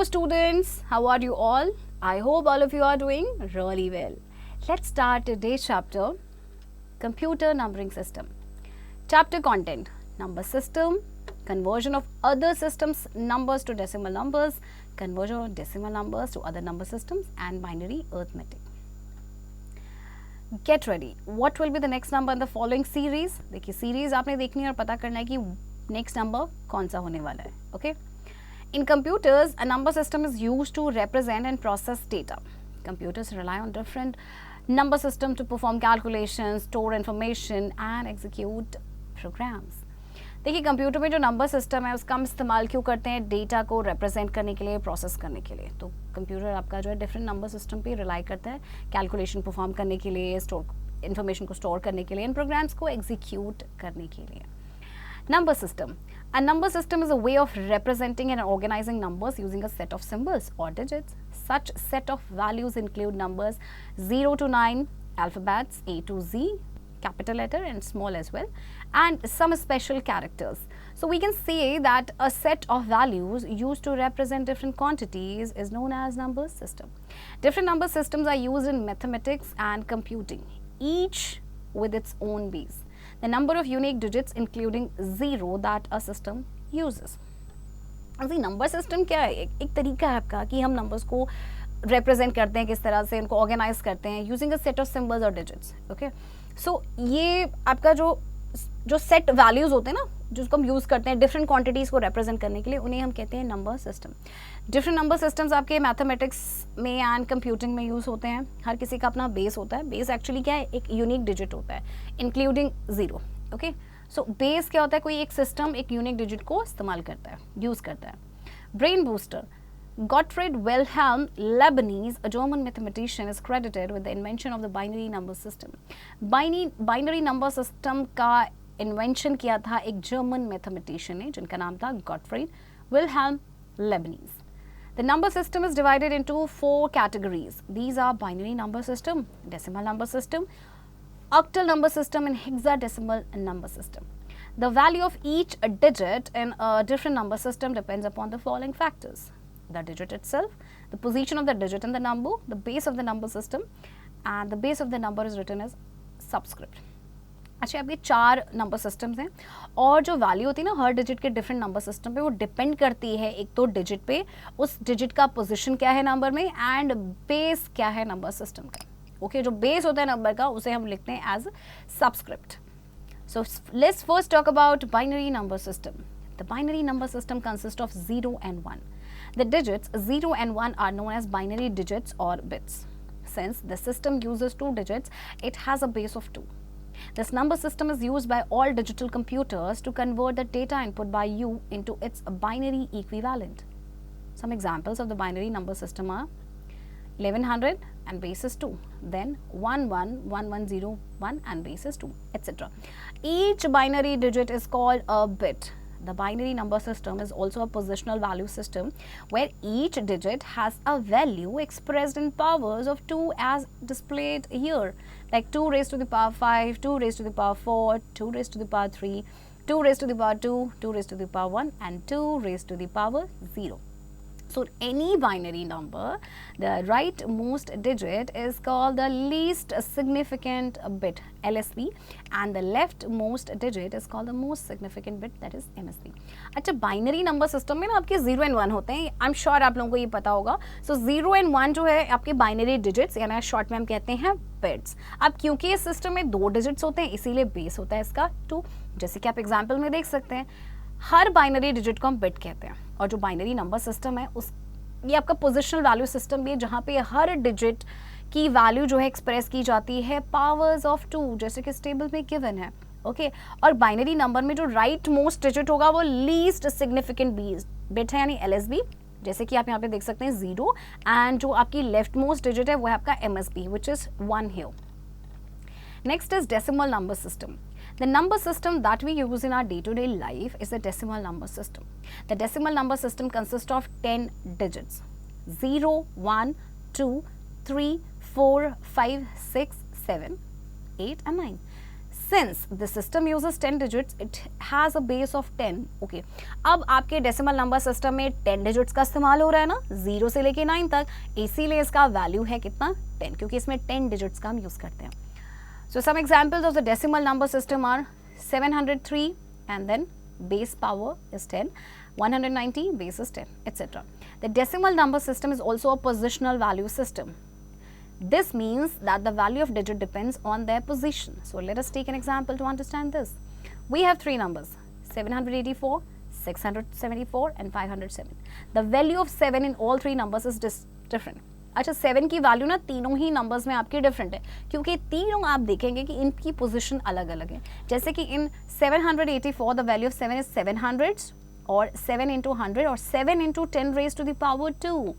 students, how are you all? I hope all of you are doing really well. Let's start today's chapter, Computer Numbering System. Chapter content, number system, conversion of other systems numbers to decimal numbers, conversion of decimal numbers to other number systems, and binary arithmetic. Get ready. What will be the next number in the following series? देखिए series आपने देखनी है और पता करना है कि next number कौन सा होने वाला है. Okay? In computers, a number system is used to represent and process data. Computers rely on different number systems to perform calculations, store information and execute programs. देखिए कंप्यूटर में जो नंबर सिस्टम है उसका हम इस्तेमाल क्यों करते हैं? डेटा को रिप्रेजेंट करने के लिए, प्रोसेस करने के लिए. तो कंप्यूटर आपका जो है डिफरेंट नंबर सिस्टम पे रिलाई करता है कैलकुलेशन परफॉर्म करने के लिए, स्टोर इन्फॉर्मेशन को स्टोर करने के लिए, इन प्रोग्राम्स को एग्जीक्यूट करने के लिए. Number system. A number system is a way of representing and organizing numbers using a set of symbols or digits. Such set of values include numbers 0 to 9, alphabets A to Z, capital letter and small as well, and some special characters. So we can say that a set of values used to represent different quantities is known as number system. Different number systems are used in mathematics and computing, each with its own base. The number of unique digits including 0 that a system uses. अभी number system क्या है? एक तरीका है आपका कि हम numbers को रिप्रेजेंट करते हैं, किस तरह से उनको ऑर्गेनाइज करते हैं using a set of symbols और डिजिट्स. ओके, सो ये आपका जो सेट वैल्यूज होते हैं ना, जिसको हम यूज़ करते हैं डिफरेंट क्वांटिटीज़ को रिप्रेजेंट करने के लिए, उन्हें हम कहते हैं number system. Different number systems आपके मैथमेटिक्स में एंड कंप्यूटिंग में यूज़ होते हैं. हर किसी का अपना बेस होता है. बेस एक्चुअली क्या है? एक यूनिक डिजिट होता है इंक्लूडिंग 0. ओके, सो बेस क्या होता है? कोई एक सिस्टम एक यूनिक डिजिट को इस्तेमाल करता है, यूज़ करता है. Brain booster. Gottfried Wilhelm Leibniz, a German mathematician, is credited with the invention of the binary number system. Binary number system का इन्वेंशन किया था एक जर्मन मैथमेटिशियन ने जिनका नाम था Gottfried Wilhelm Leibniz. The number system is divided into 4 categories. These are binary number system, decimal number system, octal number system, and hexadecimal number system. The value of each digit in a different number system depends upon the following factors: the digit itself, the position of the digit in the number, the base of the number system, and the base of the number is written as subscript. अच्छा, अब ये 4 number systems हैं और जो value होती है ना हर digit के डिफरेंट नंबर सिस्टम पे, वो डिपेंड करती है एक तो डिजिट पे, उस डिजिट का पोजीशन क्या है नंबर में, एंड बेस क्या है नंबर सिस्टम का. ओके, जो बेस होता है नंबर का उसे हम लिखते हैं as subscript. So let's first talk about binary number system. The binary number system consist of 0 and 1. The digits 0 and 1 are known as binary digits or bits. Since the system uses 2 digits, it has a base of 2. This number system is used by all digital computers to convert the data input by you into its binary equivalent. Some examples of the binary number system are 1100 and base is 2, then 111101 and base is 2, etc. Each binary digit is called a bit. The binary number system is also a positional value system where each digit has a value expressed in powers of 2 as displayed here, like 2 raised to the power 5, 2 raised to the power 4, 2 raised to the power 3, 2 raised to the power 2, 2 raised to the power 1 and 2 raised to the power 0. So any binary number, the rightmost digit is called the least significant bit, LSB, and the leftmost digit is called the most significant bit, that is MSB. अच्छा, binary number system में ना आपके 0 and 1 होते हैं. I am sure आप लोगों को ये पता होगा. सो 0 and 1 जो है आपके बाइनरी डिजिट्स, यानी शॉर्ट में हम कहते हैं बिट्स. अब क्योंकि इस सिस्टम में 2 डिजिट्स होते हैं इसीलिए बेस होता है इसका 2. जैसे कि आप एग्जाम्पल में देख सकते हैं, हर बाइनरी डिजिट को हम बिट कहते हैं. और जो बाइनरी नंबर सिस्टम है उस ये आपका पोजिशनल वैल्यू सिस्टम भी है जहाँ पे हर डिजिट की वैल्यू जो है एक्सप्रेस की जाती है पावर्स ऑफ 2, जैसे कि इस टेबल में गिवन है. ओके, और बाइनरी नंबर में जो राइट मोस्ट डिजिट होगा वो लीस्ट सिग्निफिकेंट बिट है, यानी LSB, जैसे कि आप यहाँ पे देख सकते हैं 0, एंड जो आपकी लेफ्ट मोस्ट डिजिट है वो है आपका MSB which is 1 here. Next is decimal number system. The number system that we use in our day-to-day life is the decimal number system. The decimal number system consists of 10 digits: 0, 1, 2, 3, 4, 5, 6, 7, 8 and 9. Since the system uses 10 digits, it has a base of 10. Okay. अब आपके decimal number system में 10 digits का इस्तेमाल हो रहा है ना, 0 से लेके 9 तक, इसीलिए इसका वैल्यू है कितना 10, क्योंकि इसमें 10 डिजिट्स का हम यूज करते हैं. So some examples of the decimal number system are 703 and then base power is 10, 190 base is 10, etc. The decimal number system is also a positional value system. This means that the value of digit depends on their position. So let us take an example to understand this. We have three numbers, 784, 674 and 507. The value of 7 in all three numbers is different. अच्छा 7 की value ना तीनों ही numbers में आपकी different है, क्योंकि तीनों आप देखेंगे कि इनकी पोजीशन अलग अलग है. जैसे कि इन 784 द वैल्यू ऑफ 7 इज 700 और 7 into 100 और 7 into 10 raised to the power 2.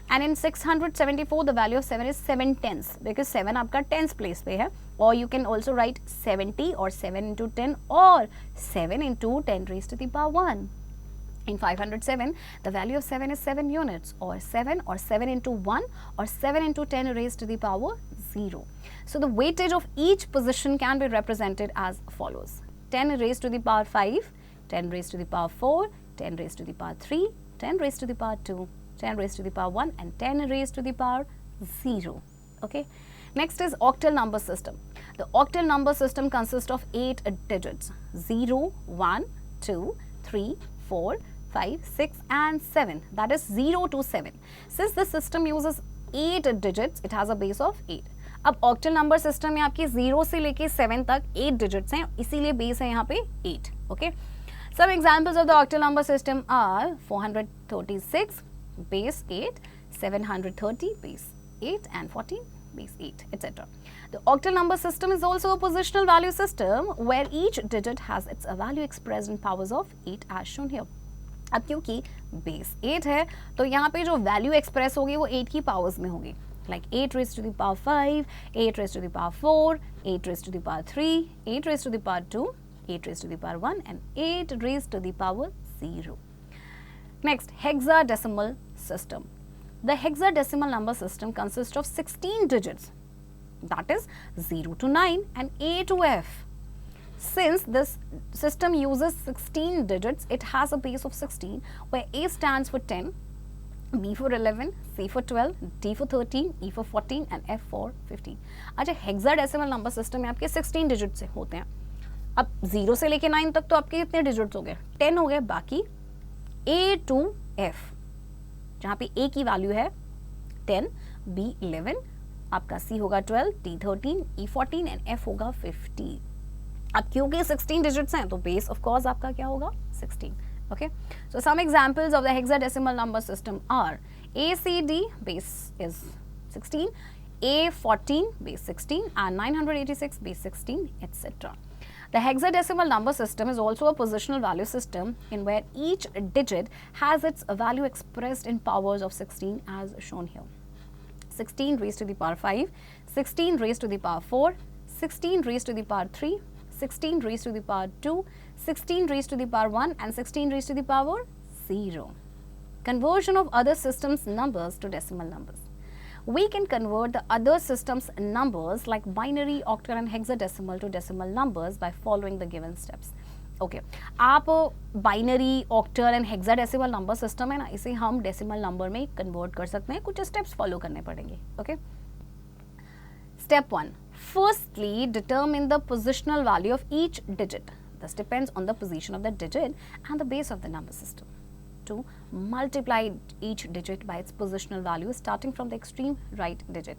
And in 674 the value of 7 is 7 tenths because 7 आपका tens place पे है. Or you can also write 70 or 7 into 10 or 7 into 10 raised to the power 1. In 507 the value of 7 is 7 units or 7 or 7 into 1 or 7 into 10 raised to the power 0. So the weightage of each position can be represented as follows: 10 raised to the power 5, 10 raised to the power 4, 10 raised to the power 3, 10 raised to the power 2, 10 raised to the power 1 and 10 raised to the power 0. Okay. Next is octal number system. The octal number system consists of 8 digits: 0, 1, 2, 3, 4, 5, 6 and 7. That is 0 to 7. Since the system uses 8 digits, it has a base of 8. अब octal number system में आपके 0 से लेके 7 तक 8 digits हैं, इसीलिए base है यहाँ पे 8. Okay. Some examples of the octal number system are 436 base 8, 730 base 8 and 14 base 8, etc. The octal number system is also a positional value system where each digit has its value expressed in powers of 8 as shown here. अब क्योंकि base 8 है तो यहाँ पे जो value express होगी वो 8 की powers में होगी, like 8 raised to the power 5, 8 raised to the power 4, 8 raised to the power 3, 8 raised to the power 2, 8 raised to the power 1 and 8 raised to the power 0. Next, hexadecimal system. The hexadecimal number system consists of 16 digits, that is 0 to 9 and A to F. Since this system uses 16 digits, it has a base of 16 where A stands for 10, B for 11, C for 12, D for 13, E for 14 and F for 15. अच्छा hexadecimal number system में आपके 16 digits से होते हैं. अब 0 से लेके 9 तक तो आपके कितने digits हो गए? 10 हो गए. बाकी A to F, जहाँ पे A की वैल्यू है 10, B 11, आपका C होगा 12, D 13, E 14 एंड F होगा 15. अब क्योंकि 16 डिजिट्स हैं तो बेस ऑफ कोर्स आपका क्या होगा 16. Okay, so some examples of the hexadecimal number system are ACD base is 16, A14 base 16 and 986 base 16, etc. The hexadecimal number system is also a positional value system in where each digit has its value expressed in powers of 16 as shown here. 16 raised to the power 5, 16 raised to the power 4, 16 raised to the power 3, 16 raised to the power 2, 16 raised to the power 1 and 16 raised to the power 0. Conversion of other systems numbers to decimal numbers. We can convert the other systems numbers like binary, octal and hexadecimal to decimal numbers by following the given steps. Okay, आप binary, octal and hexadecimal number system है ना, इसे हम decimal number में convert कर सकते हैं. कुछ steps follow करने पड़ेंगे. Okay. Step 1. Firstly, determine the positional value of each digit. This depends on the position of the digit and the base of the number system. 2. Multiply each digit by its positional value starting from the extreme right digit.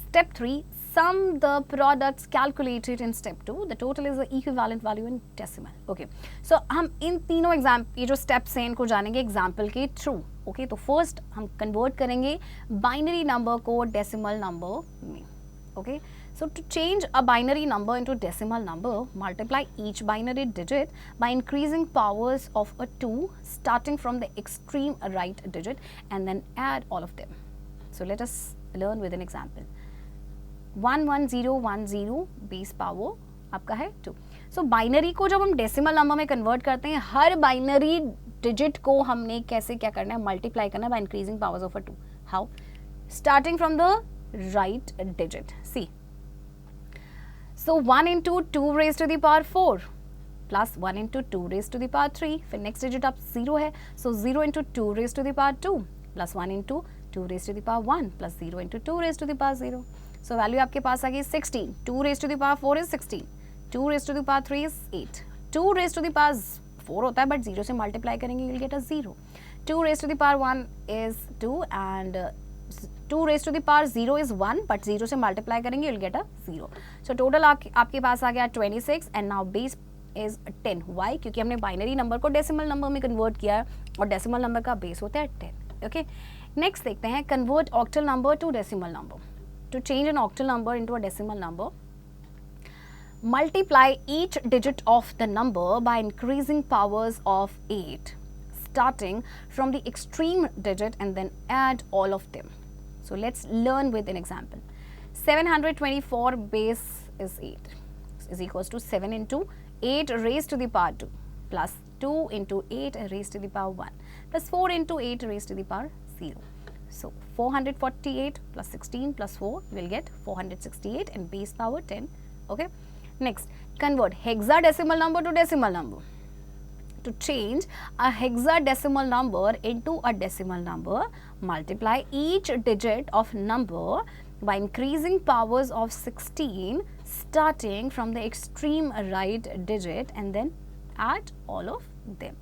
Step 3. Sum the products calculated in step 2. The total is the equivalent value in decimal. Okay. So हम इन तीनों ये जो steps हैं इनको जानेंगे example के through. Okay. तो first हम convert करेंगे binary number को decimal number में. Okay. So to change a binary number into decimal number, multiply each binary digit by increasing powers of a 2 starting from the extreme right digit and then add all of them. So let us learn with an example. 11010 base power आपका है 2. So binary को जब हम decimal number में convert करते हैं, हर binary digit को हमने कैसे क्या करना है, multiply करना है by increasing powers of a 2. How? Starting from the right digit. See. So 1 into 2 raised to the power 4 plus 1 into 2 raised to the power 3. फिर next digit आप 0 है, so 0 into 2 raised to the power 2 plus 1 into 2 raised to the power 1 plus 0 into 2 raised to the power 0. So value आपके पास आ गई 16. 2 raised to the power 4 is 16. 2 raised to the power 3 is 8. 2 raised to the power 4 होता है, but 0 से multiply करेंगे you will get a 0. 2 raised to the power 1 is 2 and 2 raised to the power 0 is 1, but 0 से multiply करेंगे you will get a 0. So total आपके पास आ गया 26 and now base is 10. Why? क्योंकि हमने बाइनरी नंबर को decimal number में convert किया है और डेसिमल नंबर का बेस होता है 10. ओके, नेक्स्ट देखते हैं convert octal number to decimal number. To change an octal number into a decimal number, multiply each digit of the number by increasing powers of 8 starting from the extreme digit and then add all of them. So let's learn with an example. 724 base is 8 is equals to 7 into 8 raised to the power 2 plus 2 into 8 raised to the power 1 plus 4 into 8 raised to the power 0. So 448 plus 16 plus 4 you will get 468 and base power 10. Okay. Next, convert hexadecimal number to decimal number. To change a hexadecimal number into a decimal number, multiply each digit of number by increasing powers of 16 starting from the extreme right digit and then add all of them.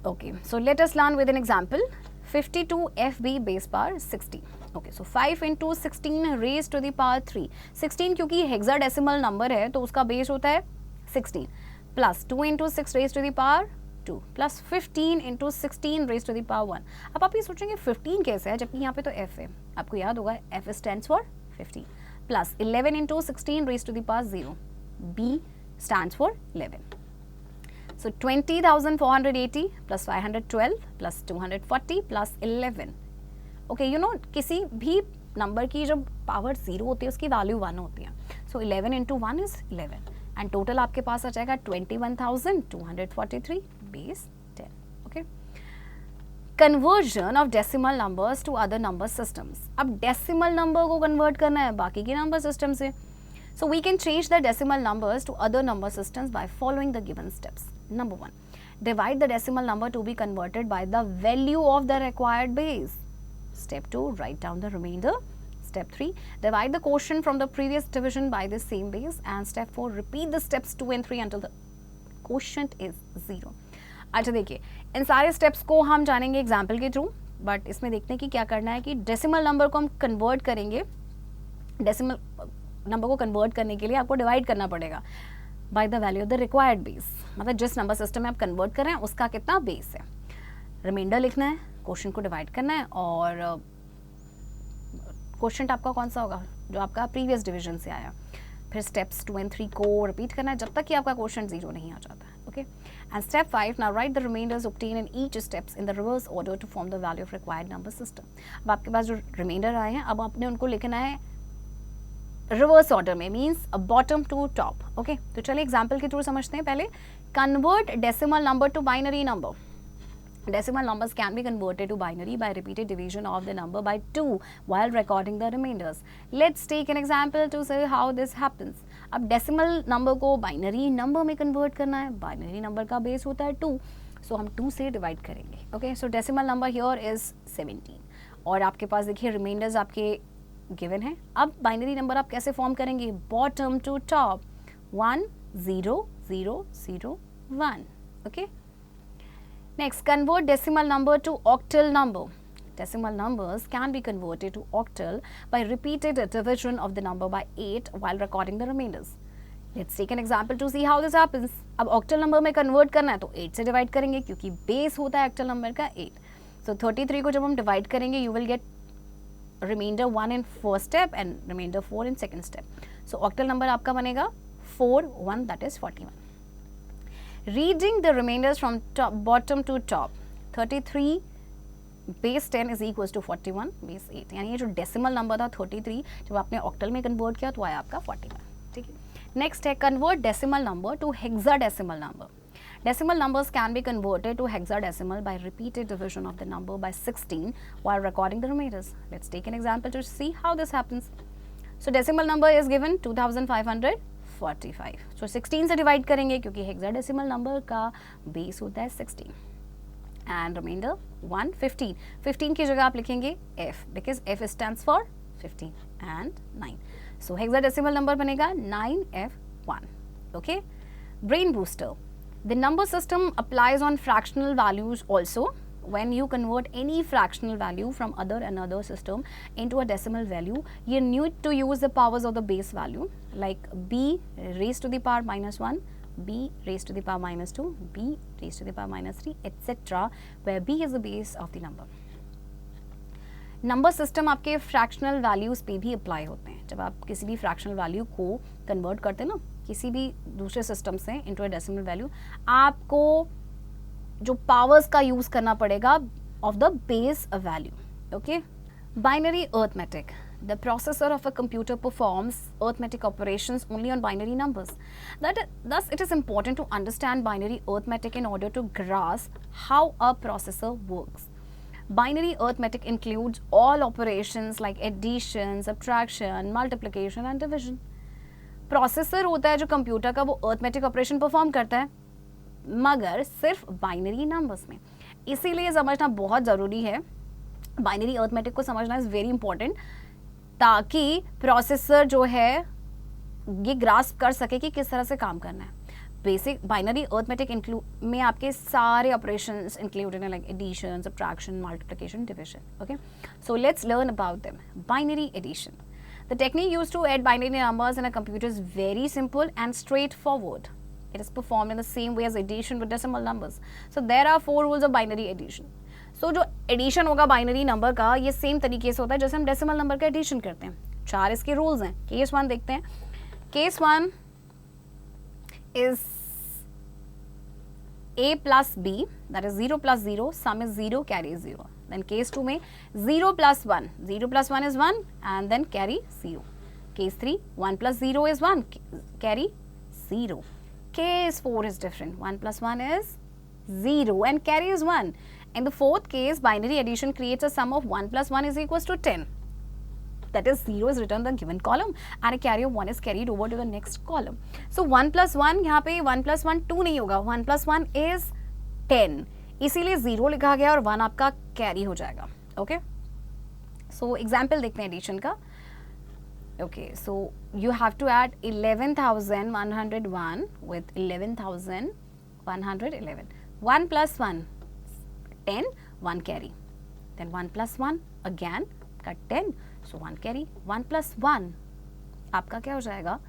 Okay, so let us learn with an example. 52 FB base power 60. Okay, so 5 into 16 raised to the power 3. 16 क्योंकि hexadecimal number है तो उसका base होता है 16 plus 2 into 6 raised to the power 2 plus 15 into 16 raised to the power 1. अब आप ये सोचेंगे 15 कैसे है जबकि यहाँ पे तो F है. आपको याद होगा F stands for 15 plus 11 into 16 raised to the power 0. B stands for 11. So 20,480 plus 512 plus 240 plus 11. Okay, you know किसी भी नंबर की जब पावर 0 होती है उसकी वैल्यू 1 होती है. So 11 into 1 is 11 and total आपके पास आ जाएगा 21,243 base 10. Okay. Conversion of decimal numbers to other number systems. अब decimal number को convert करना है बाकी के number system से. So we can change the decimal numbers to other number systems by following the given steps. Number 1, divide the decimal number to be converted by the value of the required base. Step 2, write down the remainder. Step 3, divide the quotient from the previous division by the same base. And step 4, repeat the steps 2 and 3 until the quotient is 0. अच्छा देखिए, इन सारे steps को हम जानेंगे example के through, but इसमें देखते हैं कि क्या करना है कि decimal number को हम convert करेंगे. decimal नंबर को कन्वर्ट करने के लिए आपको डिवाइड करना पड़ेगा by the value of the required base. मतलब जिस नंबर सिस्टम में आप कन्वर्ट कर रहे हैं उसका कितना बेस है. रिमाइंडर लिखना है, क्वोशंट को डिवाइड करना है और क्वोशंट आपका कौन सा होगा जो आपका प्रीवियस डिवीजन से आया. फिर स्टेप्स 2 and 3 को रिपीट करना है जब तक कि आपका क्वोशंट 0 नहीं आ जाता. Okay, and step 5, now write the remainders obtain in each steps in the reverse order to form the value of required number system. अब आपके पास जो रिमाइंडर आए हैं अब आपने उनको लिखना है रिवर्स ऑर्डर में, means bottom to top. Okay, तो चलिए एग्जाम्पल के थ्रू समझते हैं. पहले convert decimal number to binary number. Decimal numbers can be converted to binary by repeated division of the number by 2 while recording the remainders. Let's take an example to see how this happens. अब decimal number को binary number में convert करना है. Binary number का base होता है 2, so हम 2 से divide करेंगे. Okay, so decimal number here is 17 और आपके पास देखिए remainders आपके given है. अब binary number आप कैसे form करेंगे? Bottom to top, 1 0 0 0 1. Okay. Next, convert decimal number to octal number. Decimal numbers can be converted to octal by repeated division of the number by 8 while recording the remainders. Let's take an example to see how this happens. अब octal number में convert करना है तो 8 से divide करेंगे क्योंकि base होता है octal number का 8. So 33 को जब हम divide करेंगे you will get remainder 1 in first step and remainder 4 in second step. So octal number आपका बनेगा 4 1, that is 41. Reading the remainders from bottom to top, 33 base 10 is equals to 41 base 8. यानी ये जो decimal number था 33 जब आपने octal में convert किया तो आया आपका 41. ठीक है. नेक्स्ट है convert decimal number to hexadecimal number. Decimal numbers can be converted to hexadecimal by repeated division of the number by 16 while recording the remainders. Let's take an example to see how this happens. So decimal number is given 2545. सो 16 से divide करेंगे क्योंकि hexadecimal number का base होता है 16. And reminder 1 15. 15 की जगह आप लिखेंगे f because f stands for 15 and 9. So hexadecimal number बनेगा 9f1. Okay. Brain booster. The number system applies on fractional values also. When you convert any fractional value from another system into a decimal value, you need to use the powers of the base value like b raised to the power minus 1, b raised to the power minus 2, b raised to the power minus 3, etc. where b is the base of the number. Number system आपके fractional values पे भी apply होते हैं. जब आप किसी भी fractional value को कन्वर्ट करते हैं ना किसी भी दूसरे सिस्टम से इनटू अ डेसिमल वैल्यू, आपको जो पावर्स का यूज़ करना पड़ेगा of the base value. Okay. Binary arithmetic. The processor of a computer performs arithmetic operations only on binary numbers. Thus, it is important to understand binary arithmetic in order to grasp how a processor works. Binary arithmetic includes all operations like addition, subtraction, multiplication and division. Processor होता है जो computer का, वो arithmetic operation perform करता है मगर सिर्फ binary numbers में. इसीलिए समझना बहुत ज़रूरी है. बाइनरी अर्थमेटिक को समझना इज़ वेरी इंपॉर्टेंट ताकि प्रोसेसर जो है ये ग्रास्प कर सके कि किस तरह से काम करना है. बेसिक बाइनरी अर्थमेटिक में आपके सारे ऑपरेशंस इंक्लूडेड हैं like addition, subtraction, multiplication, division. Okay. So let's learn about them. Binary addition. The technique used to add binary numbers in a computer is very simple and straightforward. It is performed in the same way as addition with decimal numbers. So there are 4 rules of binary addition. So जो addition होगा binary number का ये same तरीके से होता है जैसे हम decimal number का addition करते हैं. 4 इसके rules हैं. Case 1 देखते हैं. Case 1 is a plus b, that is 0 plus 0, sum is 0, carry is 0. Then case 2 में 0 plus 1, 0 plus 1 is 1 and then carry 0. Case 3, 1 plus 0 is 1, carry 0. Case 4 is different, 1 plus 1 is 0 and carry is 1. In the fourth case, binary addition creates a sum of 1 plus 1 is equals to 10. That is 0 is written in the given column and a carry of 1 is carried over to the next column. So 1 plus 1 यहाँ पे 1 plus 1 2 नहीं होगा, 1 plus 1 is 10. इसीलिए 0 लिखा गया और 1 आपका carry हो जाएगा. ओके. सो एग्जाम्पल देखते हैं एडिशन का. Okay. So you have to add 11,101 with 11,111. 1 plus 1 10, 1 carry. Then 1 plus 1 again का 10, so 1 carry. 1 plus 1 आपका क्या हो जाएगा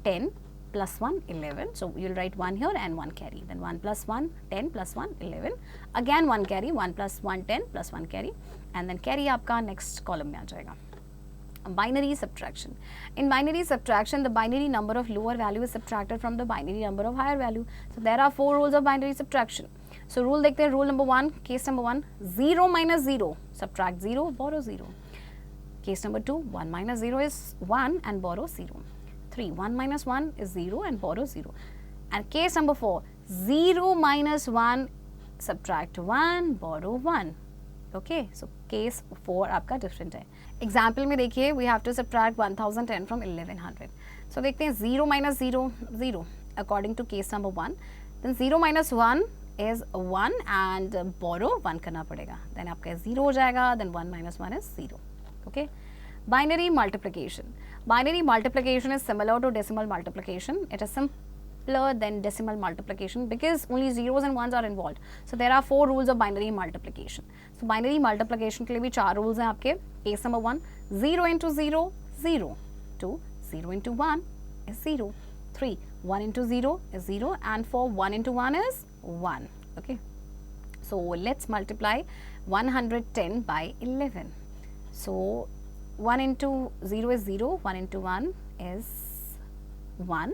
10 plus 1 11, so you'll write 1 here and 1 carry. Then 1 plus 1 10 plus 1 11, again 1 carry. 1 plus 1 10 plus 1 carry and then carry आपका next column में आ जाएगा. Binary subtraction. In binary subtraction, the binary number of lower value is subtracted from the binary number of higher value. So there are 4 rules of binary subtraction. So rule देखते हैं. Rule number 1, case number 1, 0 minus 0, subtract 0, borrow 0. Case number 2, 1 minus 0 is 1 and borrow 0. 3, 1 minus 1 is 0 and borrow 0. And case number 4, 0 minus 1, subtract 1, borrow 1. Okay, so case 4 आपका different है. Example में देखिए, we have to subtract 1010 from 1100. So देखते हैं 0 minus 0, 0 according to case number 1. Then 0 minus 1 is 1 and borrow 1 करना पड़ेगा. Then आपका 0 हो जाएगा. Then 1 minus 1 is 0. Okay. Binary multiplication. Binary multiplication is similar to decimal multiplication. It is simpler than decimal multiplication because only zeros and ones are involved. So there are 4 rules of binary multiplication. So binary multiplication के लिए भी 4 rules हैं आपके. Case number 1, 0 into 0, 0. 2, 0 into 1 is 0. 3, 1 into 0 is 0 and 4, 1 into 1 is 1. Okay. So let's multiply 110 by 11. So 1 into 0 is 0, 1 into 1 is 1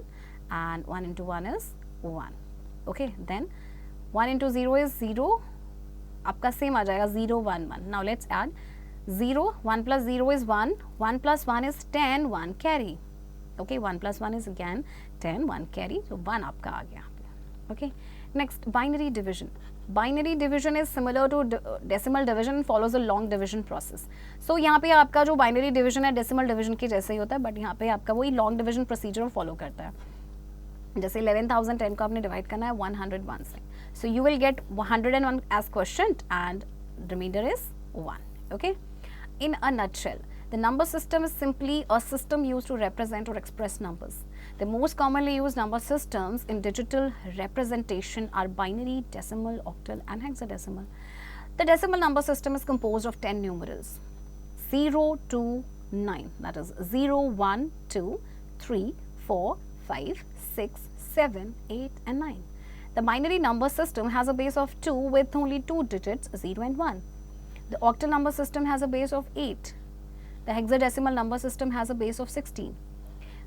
and 1 into 1 is 1. Okay, then 1 into 0 is 0, आपका same आ जाएगा 0, 1, 1. Now let's add 0, 1 plus 0 is 1, 1 plus 1 is 10, 1 carry. Okay, 1 plus 1 is again 10, 1 carry, so 1 आपका आ गया. Okay, next binary division. Binary division is similar to decimal division, follows a long division process. So यहाँ पे आपका जो binary division है decimal division के जैसे ही होता है, बट यहाँ पे आपका वही लॉन्ग डिवीजन प्रोसीजर फॉलो करता है. जैसे 11,010 को आपने डिवाइड करना है 101 से, so you will get 101 as question and remainder is 1. Okay, in a nutshell, the number system is simply a system used to represent or express numbers. The most commonly used number systems in digital representation are binary, decimal, octal and hexadecimal. The decimal number system is composed of 10 numerals 0 to 9, that is 0, 1, 2, 3, 4, 5, 6, 7, 8 and 9. The binary number system has a base of 2 with only 2 digits 0 and 1. The octal number system has a base of 8. The hexadecimal number system has a base of 16.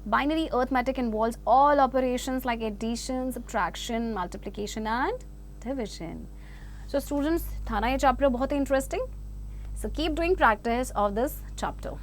Binary arithmetic involves all operations like addition, subtraction, multiplication and division. So students, था ना ये chapter बहुत ही interesting. So keep doing practice of this chapter.